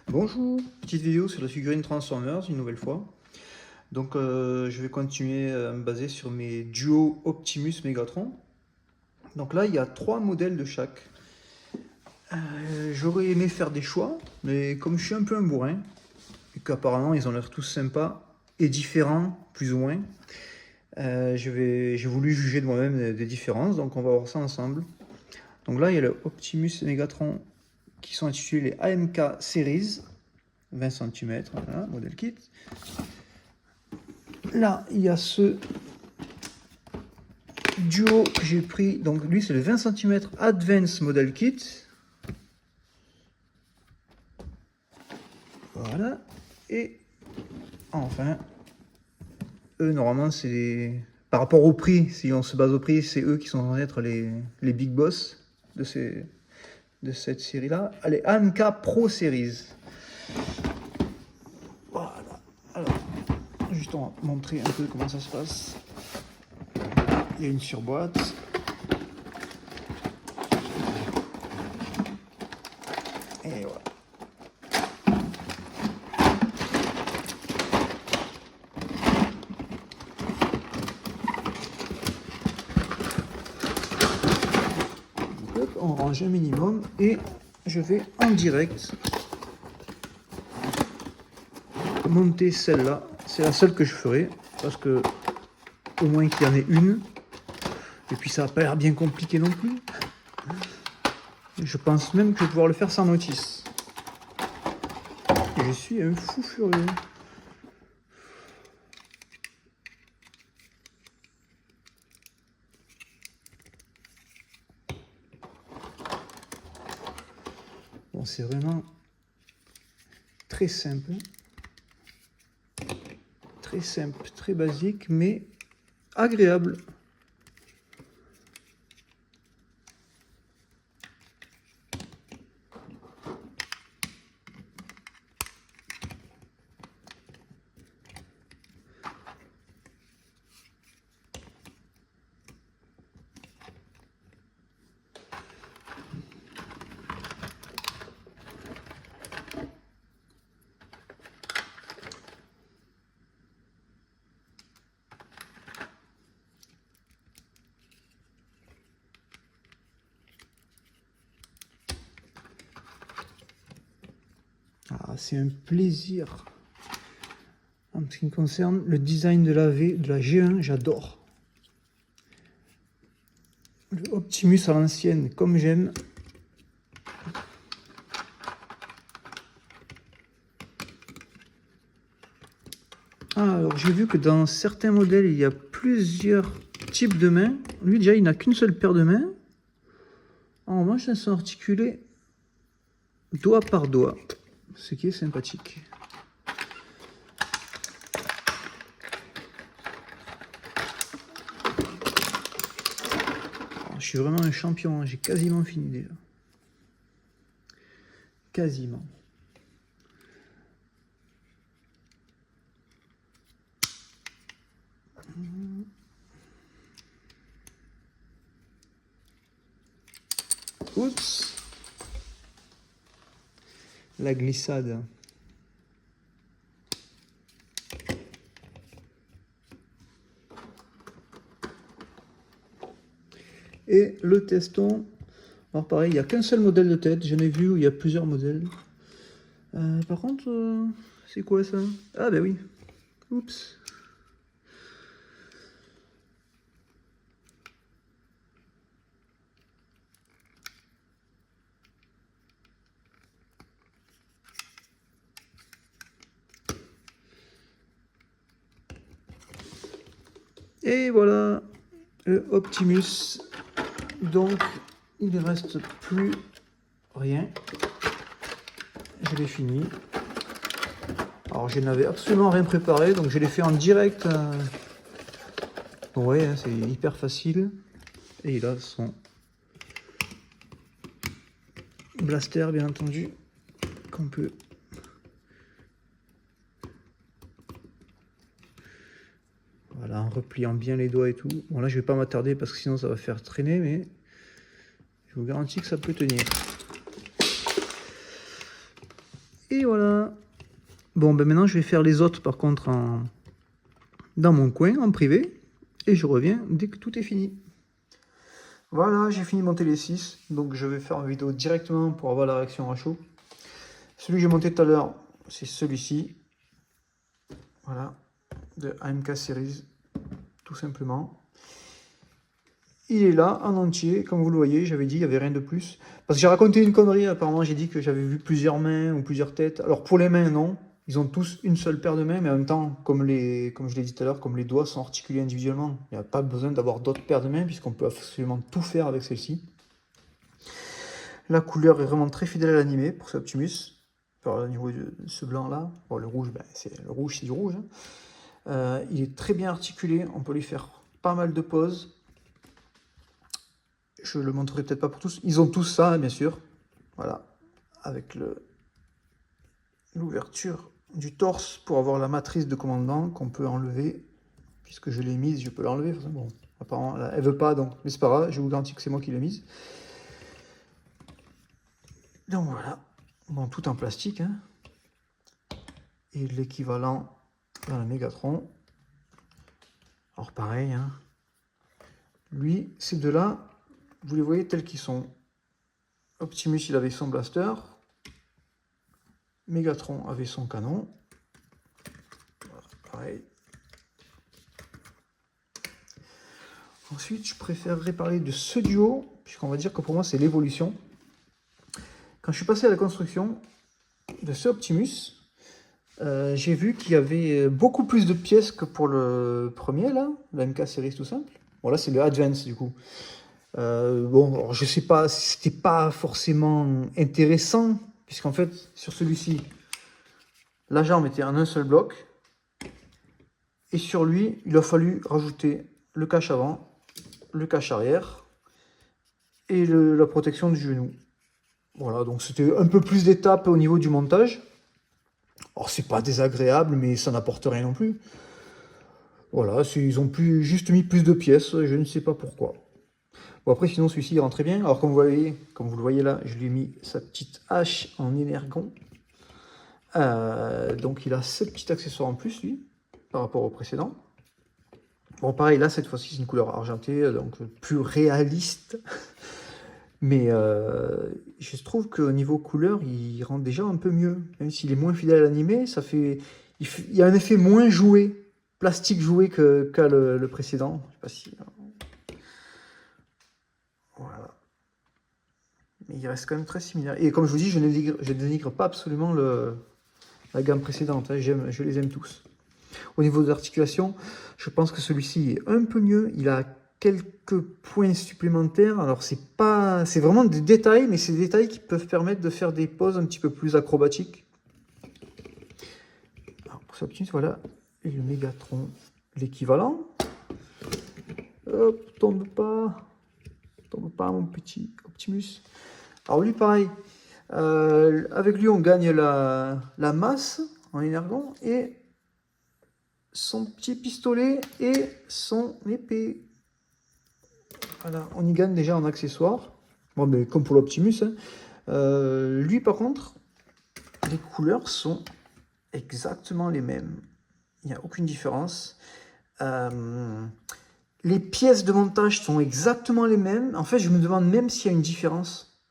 Bonjour, petite vidéo sur la figurine Transformers une nouvelle fois. Donc je vais continuer à me baser sur mes duos Optimus Megatron. Donc là il y a 3 modèles de chaque. J'aurais aimé faire des choix, mais comme je suis un peu un bourrin, et qu'apparemment ils ont l'air tous sympas et différents, plus ou moins, j'ai voulu juger de moi-même des différences, donc on va voir ça ensemble. Donc là il y a le Optimus et Megatron qui sont intitulés les AMK Series. 20 cm, voilà, modèle kit. Là, il y a ce duo que j'ai pris. Donc, lui, c'est le 20 cm Advance Model Kit. Voilà. Et enfin, eux, normalement, c'est par rapport au prix, si on se base au prix, c'est eux qui sont censés être les big boss de cette série-là. Allez, AMK Pro Series. Voilà. Alors, juste on va montrer un peu comment ça se passe. Il y a une surboîte. Et voilà. Donc, on range un minimum et je vais en direct monter celle-là. C'est la seule que je ferai parce que au moins qu'il y en ait une. Et puis ça n'a pas l'air bien compliqué non plus. Je pense même que je vais pouvoir le faire sans notice. Je suis un fou furieux. Bon, c'est vraiment très simple. Très simple, très basique, mais agréable. Ah, c'est un plaisir. En ce qui me concerne, le design de la G1, j'adore. Le Optimus à l'ancienne, comme j'aime. Ah, alors j'ai vu que dans certains modèles, il y a plusieurs types de mains. Lui, déjà, il n'a qu'une seule paire de mains. En revanche, elles sont articulées doigt par doigt, ce qui est sympathique. Alors, je suis vraiment un champion, hein. J'ai quasiment fini déjà. Quasiment. Oups. La glissade. Et le teston. Alors pareil, il n'y a qu'un seul modèle de tête. J'en ai vu où il y a plusieurs modèles. Par contre, c'est quoi ça? Ah ben oui. Oups. Et voilà le Optimus. Donc il ne reste plus rien. Je l'ai fini. Alors je n'avais absolument rien préparé, donc je l'ai fait en direct. Bon, ouais, hein, c'est hyper facile. Et il a son blaster, bien entendu, qu'on peut... Voilà, en repliant bien les doigts et tout. Bon là je vais pas m'attarder parce que sinon ça va faire traîner, mais je vous garantis que ça peut tenir. Et voilà. Bon, ben maintenant, je vais faire les autres, par contre, dans mon coin, en privé. Et je reviens dès que tout est fini. Voilà, j'ai fini de monter les 6. Donc, je vais faire une vidéo directement pour avoir la réaction à chaud. Celui que j'ai monté tout à l'heure, c'est celui-ci. Voilà, de AMK Series, tout simplement. Il est là, en entier, comme vous le voyez, j'avais dit, il n'y avait rien de plus. Parce que j'ai raconté une connerie, apparemment, j'ai dit que j'avais vu plusieurs mains ou plusieurs têtes. Alors, pour les mains, non. Ils ont tous une seule paire de mains, mais en même temps, comme je l'ai dit tout à l'heure, comme les doigts sont articulés individuellement, il n'y a pas besoin d'avoir d'autres paires de mains, puisqu'on peut absolument tout faire avec celle-ci. La couleur est vraiment très fidèle à l'animé pour ce Optimus. Alors, au niveau de ce blanc-là, bon, le rouge, ben, c'est du rouge. Hein. Il est très bien articulé, on peut lui faire pas mal de poses. Je le montrerai peut-être pas pour tous. Ils ont tous ça, bien sûr. Voilà, avec l'ouverture du torse pour avoir la matrice de commandant qu'on peut enlever. Puisque je l'ai mise, je peux l'enlever. Bon, apparemment, elle veut pas, donc, mais c'est pas grave. Je vous garantis que c'est moi qui l'ai mise. Donc voilà, bon, tout en plastique. Hein. Et l'équivalent dans la Mégatron. Alors pareil, hein. Lui, ces deux-là, vous les voyez tels qu'ils sont. Optimus, il avait son blaster. Mégatron avait son canon. Voilà, pareil. Ensuite, je préférerais parler de ce duo, puisqu'on va dire que pour moi, c'est l'évolution. Quand je suis passé à la construction de ce Optimus, j'ai vu qu'il y avait beaucoup plus de pièces que pour le premier, là, le MK Series tout simple. Bon, là, c'est le Advance, du coup. Bon, alors, je sais pas, c'était pas forcément intéressant, puisqu'en fait, sur celui-ci, la jambe était en un seul bloc. Et sur lui, il a fallu rajouter le cache avant, le cache arrière et la protection du genou. Voilà, donc c'était un peu plus d'étapes au niveau du montage. Alors, c'est pas désagréable, mais ça n'apporte rien non plus. Voilà, ils ont juste mis plus de pièces, je ne sais pas pourquoi. Bon, après, sinon, celui-ci, il rentre très bien. Alors, comme vous le voyez là, je lui ai mis sa petite hache en énergon. Donc, il a ce petit accessoire en plus, lui, par rapport au précédent. Bon, pareil, là, cette fois-ci, c'est une couleur argentée, donc plus réaliste. Mais je trouve qu'au niveau couleur, il rend déjà un peu mieux. Même s'il est moins fidèle à l'animé, il y a un effet moins joué, plastique joué qu'à le précédent. Je sais pas si... Voilà. Mais il reste quand même très similaire. Et comme je vous dis, je ne dénigre pas absolument la gamme précédente. Hein. Je les aime tous. Au niveau de l'articulation, je pense que celui-ci est un peu mieux. Il a quelques points supplémentaires. Alors, c'est vraiment des détails, mais c'est des détails qui peuvent permettre de faire des poses un petit peu plus acrobatiques. Alors, pour ce Optimus, voilà. Et le Mégatron, l'équivalent. Hop, tombe pas, mon petit Optimus. Alors, lui, pareil. Avec lui, on gagne la masse en énergon et son petit pistolet et son épée. Voilà, on y gagne déjà en accessoire. Bon, mais comme pour l'Optimus. Hein. Lui, par contre, les couleurs sont exactement les mêmes. Il n'y a aucune différence. Les pièces de montage sont exactement les mêmes. En fait, je me demande même s'il y a une différence.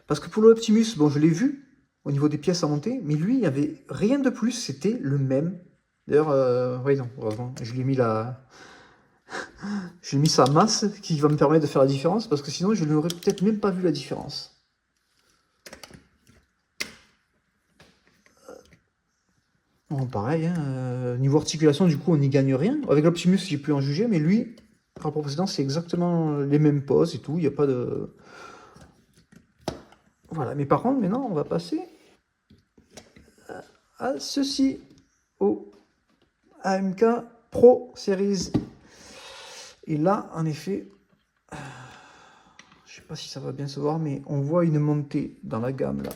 Parce que pour l'Optimus, bon, je l'ai vu au niveau des pièces à monter, mais lui, il n'y avait rien de plus. C'était le même. D'ailleurs, oui, non, heureusement, je lui ai mis j'ai mis sa masse qui va me permettre de faire la différence, parce que sinon je n'aurais peut-être même pas vu la différence. Bon, pareil, hein, niveau articulation, du coup, on n'y gagne rien. Avec l'Optimus, j'ai pu en juger, mais lui, par rapport au précédent, c'est exactement les mêmes poses et tout. Il n'y a pas de... Voilà, mais par contre, maintenant, on va passer à ceci, au AMK Pro Series. Et là, en effet, je sais pas si ça va bien se voir, mais on voit une montée dans la gamme là.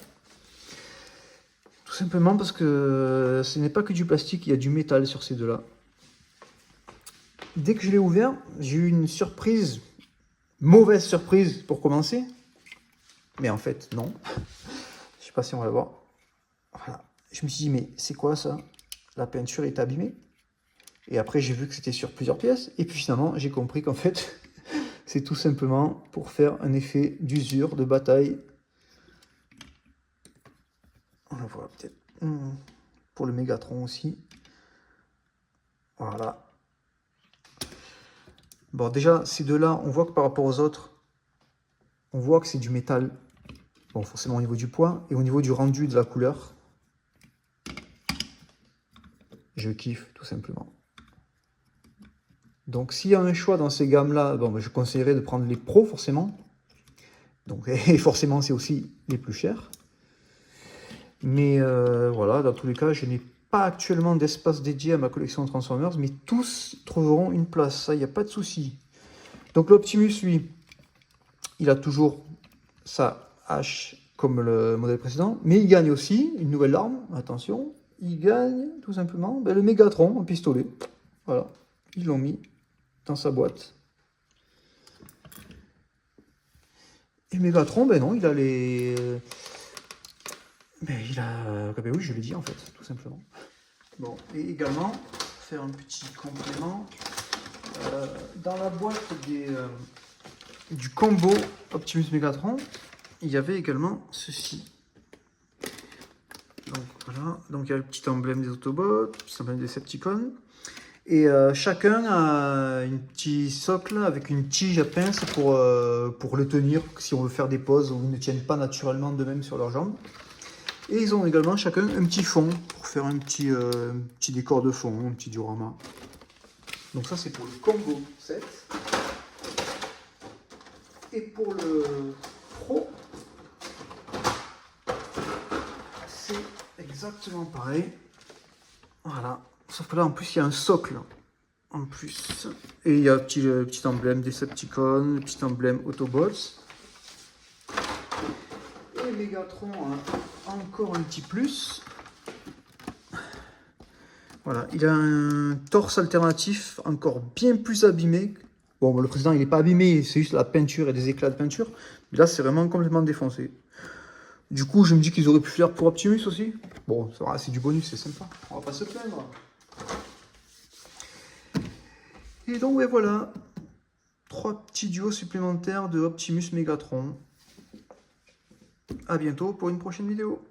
Tout simplement parce que ce n'est pas que du plastique, il y a du métal sur ces deux-là. Dès que je l'ai ouvert, j'ai eu une surprise, mauvaise surprise pour commencer. Mais en fait, non. Je sais pas si on va le voir. Voilà. Je me suis dit, mais c'est quoi ça? La peinture est abîmée. Et après, j'ai vu que c'était sur plusieurs pièces. Et puis finalement, j'ai compris qu'en fait, c'est tout simplement pour faire un effet d'usure, de bataille. On la voit peut-être. Pour le Mégatron aussi. Voilà. Bon, déjà, ces deux-là, on voit que par rapport aux autres, on voit que c'est du métal. Bon, forcément au niveau du poids et au niveau du rendu de la couleur. Je kiffe, tout simplement. Donc, s'il y a un choix dans ces gammes-là, bon, ben, je conseillerais de prendre les pros, forcément. Donc, et forcément, c'est aussi les plus chers. Mais voilà, dans tous les cas, je n'ai pas actuellement d'espace dédié à ma collection de Transformers, mais tous trouveront une place, ça, il n'y a pas de souci. Donc l'Optimus, lui, il a toujours sa hache comme le modèle précédent, mais il gagne aussi une nouvelle arme, attention, il gagne tout simplement le Mégatron en pistolet. Voilà, ils l'ont mis dans sa boîte. Et Mégatron, ben non, il a les... Ben, il a... Ben oui, je l'ai dit en fait, tout simplement. Bon, et également, pour faire un petit complément, dans la boîte du combo Optimus Megatron, il y avait également ceci. Donc voilà, donc il y a le petit emblème des Autobots, le petit emblème des Decepticons. Et chacun a un petit socle avec une tige à pince pour le tenir, si on veut faire des poses où ils ne tiennent pas naturellement d'eux-mêmes sur leurs jambes. Et ils ont également chacun un petit fond pour faire un petit décor de fond, un petit diorama. Donc ça c'est pour le combo 7. Et pour le pro, c'est exactement pareil. Voilà. Sauf que là en plus il y a un socle. En plus. Et il y a le petit emblème Decepticon, le petit emblème Autobots. Et Megatron a encore un petit plus. Voilà, il a un torse alternatif encore bien plus abîmé. Bon, le précédent il n'est pas abîmé, c'est juste la peinture et des éclats de peinture. Mais là c'est vraiment complètement défoncé. Du coup je me dis qu'ils auraient pu faire pour Optimus aussi. Bon, ça va, c'est du bonus, c'est sympa. On va pas se plaindre. Et donc ouais, voilà. 3 petits duos supplémentaires de Optimus Megatron. A bientôt pour une prochaine vidéo.